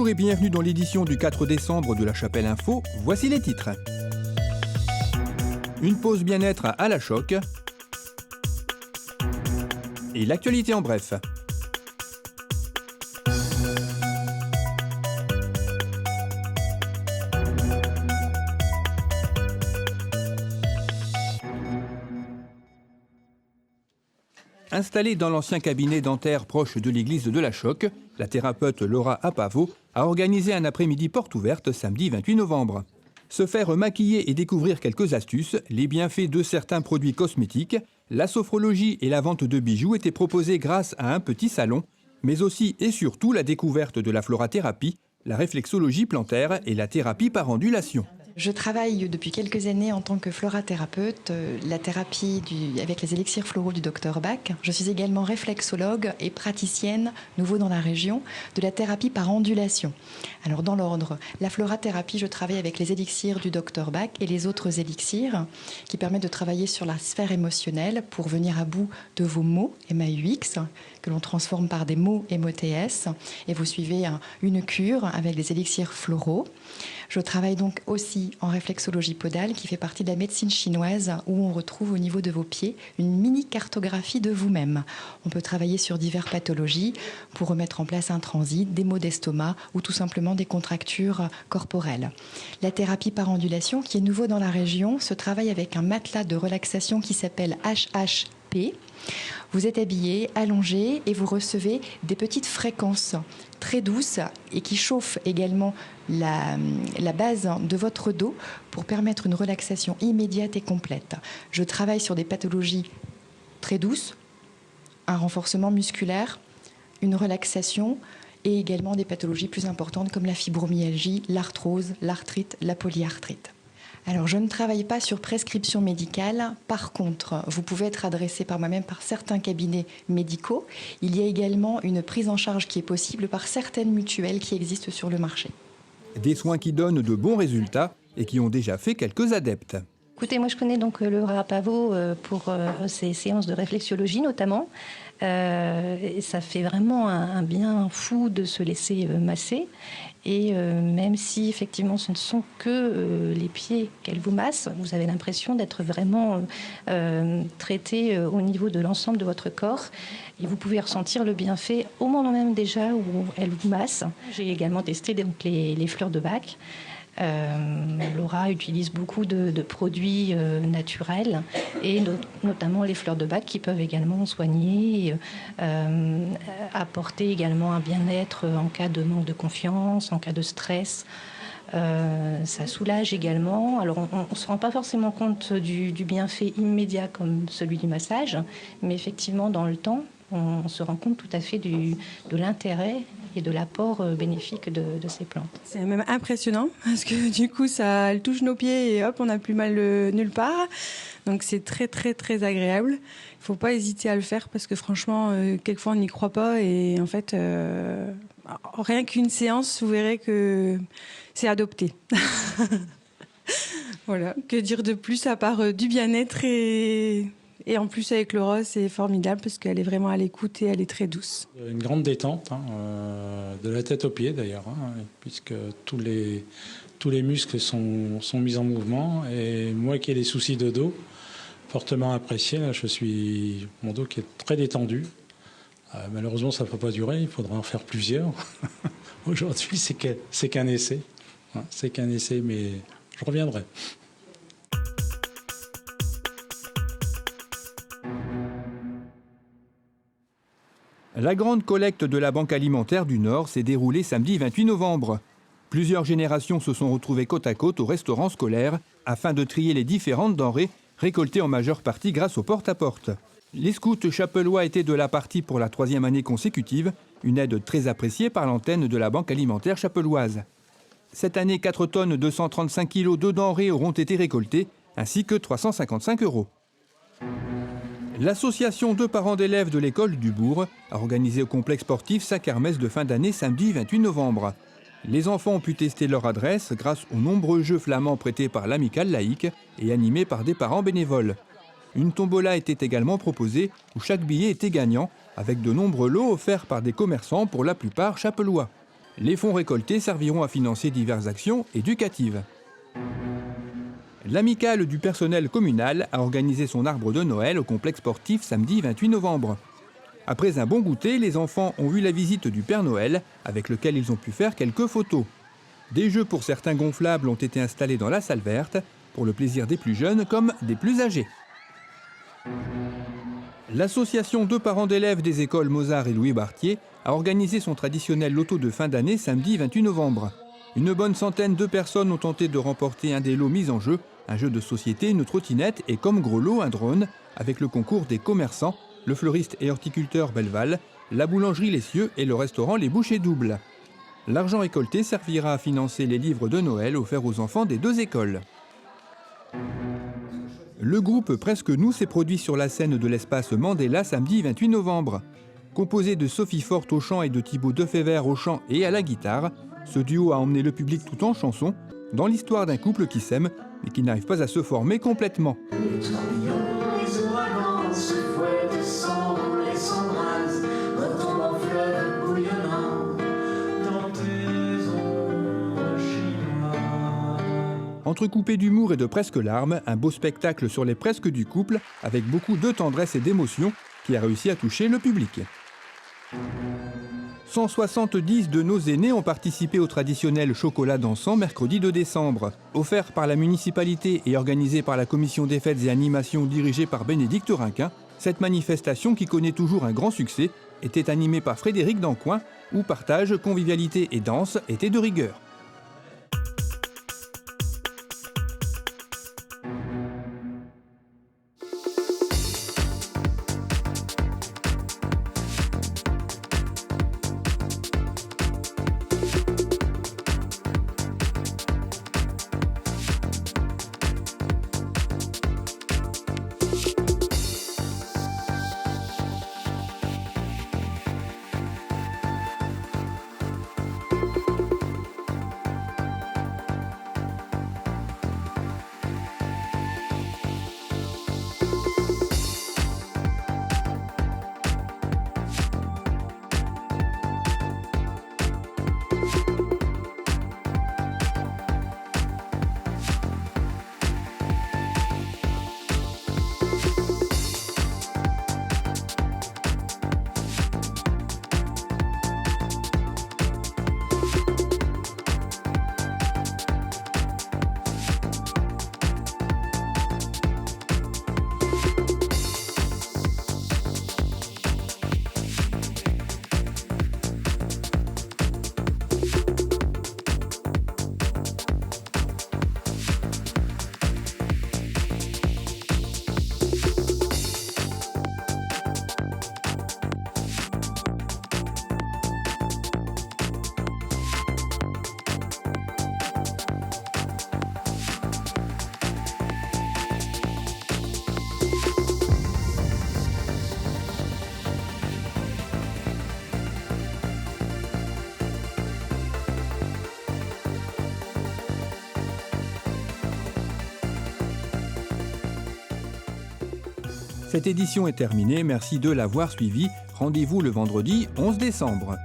Bonjour et bienvenue dans l'édition du 4 décembre de La Chapelle Info. Voici les titres. Une pause bien-être à la Choc. Et l'actualité en bref. Installée dans l'ancien cabinet dentaire proche de l'église de la Choc, la thérapeute Laura Apavo a organisé un après-midi porte ouverte samedi 28 novembre. Se faire maquiller et découvrir quelques astuces, les bienfaits de certains produits cosmétiques, la sophrologie et la vente de bijoux étaient proposés grâce à un petit salon, mais aussi et surtout la découverte de la florathérapie, la réflexologie plantaire et la thérapie par ondulation. Je travaille depuis quelques années en tant que florathérapeute, la thérapie avec les élixirs floraux du Dr Bach. Je suis également réflexologue et praticienne, nouveau dans la région, de la thérapie par ondulation. Alors dans l'ordre, la florathérapie, je travaille avec les élixirs du Dr Bach et les autres élixirs qui permettent de travailler sur la sphère émotionnelle pour venir à bout de vos mots, MAUX, que l'on transforme par des mots MOTS. Et vous suivez une cure avec des élixirs floraux. Je travaille donc aussi en réflexologie podale qui fait partie de la médecine chinoise où on retrouve au niveau de vos pieds une mini-cartographie de vous-même. On peut travailler sur diverses pathologies pour remettre en place un transit, des maux d'estomac ou tout simplement des contractures corporelles. La thérapie par ondulation qui est nouveau dans la région se travaille avec un matelas de relaxation qui s'appelle HHP. Vous êtes habillé, allongé et vous recevez des petites fréquences très douces et qui chauffent également la base de votre dos pour permettre une relaxation immédiate et complète. Je travaille sur des pathologies très douces, un renforcement musculaire, une relaxation et également des pathologies plus importantes comme la fibromyalgie, l'arthrose, l'arthrite, la polyarthrite. Alors, je ne travaille pas sur prescription médicale. Par contre, vous pouvez être adressé par moi-même par certains cabinets médicaux. Il y a également une prise en charge qui est possible par certaines mutuelles qui existent sur le marché. Des soins qui donnent de bons résultats et qui ont déjà fait quelques adeptes. Écoutez, moi je connais donc Laura Apavo pour ses séances de réflexologie notamment. Et ça fait vraiment un bien fou de se laisser masser. Et même si effectivement ce ne sont que les pieds qu'elle vous masse, vous avez l'impression d'être vraiment traité au niveau de l'ensemble de votre corps. Et vous pouvez ressentir le bienfait au moment même déjà où elle vous masse. J'ai également testé donc, les fleurs de Bach. Laura utilise beaucoup de produits naturels et notamment les fleurs de Bach qui peuvent également soigner, apporter également un bien-être en cas de manque de confiance, en cas de stress. Ça soulage également. Alors on ne se rend pas forcément compte du bienfait immédiat comme celui du massage, mais effectivement dans le temps, on se rend compte tout à fait de l'intérêt et de l'apport bénéfique de ces plantes. C'est même impressionnant parce que du coup, elle touche nos pieds et hop, on n'a plus mal nulle part. Donc c'est très, très, très agréable. Il ne faut pas hésiter à le faire parce que franchement, quelquefois, on n'y croit pas. Et en fait, rien qu'une séance, vous verrez que c'est adopté. Voilà, que dire de plus à part du bien-être et en plus, avec Laura, c'est formidable parce qu'elle est vraiment à l'écoute et elle est très douce. Une grande détente, de la tête aux pieds d'ailleurs, puisque tous les muscles sont mis en mouvement. Et moi qui ai des soucis de dos, fortement apprécié, là, mon dos qui est très détendu. Malheureusement, ça ne va pas durer, il faudra en faire plusieurs. Aujourd'hui, c'est qu'un essai. C'est qu'un essai, mais je reviendrai. La grande collecte de la Banque alimentaire du Nord s'est déroulée samedi 28 novembre. Plusieurs générations se sont retrouvées côte à côte au restaurant scolaire afin de trier les différentes denrées récoltées en majeure partie grâce au porte-à-porte. Les scouts chapellois étaient de la partie pour la 3e année consécutive, une aide très appréciée par l'antenne de la Banque alimentaire chapelloise. Cette année, 4 tonnes 235 kilos de denrées auront été récoltées, ainsi que 355 €. L'association de parents d'élèves de l'école du Bourg a organisé au complexe sportif sa kermesse de fin d'année samedi 28 novembre. Les enfants ont pu tester leur adresse grâce aux nombreux jeux flamands prêtés par l'amicale laïque et animés par des parents bénévoles. Une tombola était également proposée où chaque billet était gagnant, avec de nombreux lots offerts par des commerçants pour la plupart chapellois. Les fonds récoltés serviront à financer diverses actions éducatives. L'amicale du personnel communal a organisé son arbre de Noël au complexe sportif samedi 28 novembre. Après un bon goûter, les enfants ont vu la visite du Père Noël, avec lequel ils ont pu faire quelques photos. Des jeux pour certains gonflables ont été installés dans la salle verte, pour le plaisir des plus jeunes comme des plus âgés. L'association de parents d'élèves des écoles Mozart et Louis Bartier a organisé son traditionnel loto de fin d'année samedi 28 novembre. Une bonne centaine de personnes ont tenté de remporter un des lots mis en jeu, un jeu de société, une trottinette et comme gros lot un drone, avec le concours des commerçants, le fleuriste et horticulteur Belleval, la boulangerie Les Cieux et le restaurant Les Bouchées Doubles. L'argent récolté servira à financer les livres de Noël offerts aux enfants des deux écoles. Le groupe Presque Nous s'est produit sur la scène de l'espace Mandela samedi 28 novembre. Composé de Sophie Forte au chant et de Thibaut Defebvre au chant et à la guitare, ce duo a emmené le public tout en chanson dans l'histoire d'un couple qui s'aime mais qui n'arrive pas à se former complètement. Les tourbillons, les ouragans se fouettent sans les s'embrasent, retombent en fleuve bouillonnant dans tes ombres chinoises. Entrecoupé d'humour et de presque larmes, un beau spectacle sur les presques du couple avec beaucoup de tendresse et d'émotion qui a réussi à toucher le public. 170 de nos aînés ont participé au traditionnel chocolat dansant mercredi 2 décembre. Offert par la municipalité et organisé par la commission des fêtes et animations dirigée par Bénédicte Rinquin, cette manifestation qui connaît toujours un grand succès était animée par Frédéric Dancoing où partage, convivialité et danse étaient de rigueur. Cette édition est terminée, merci de l'avoir suivi. Rendez-vous le vendredi 11 décembre.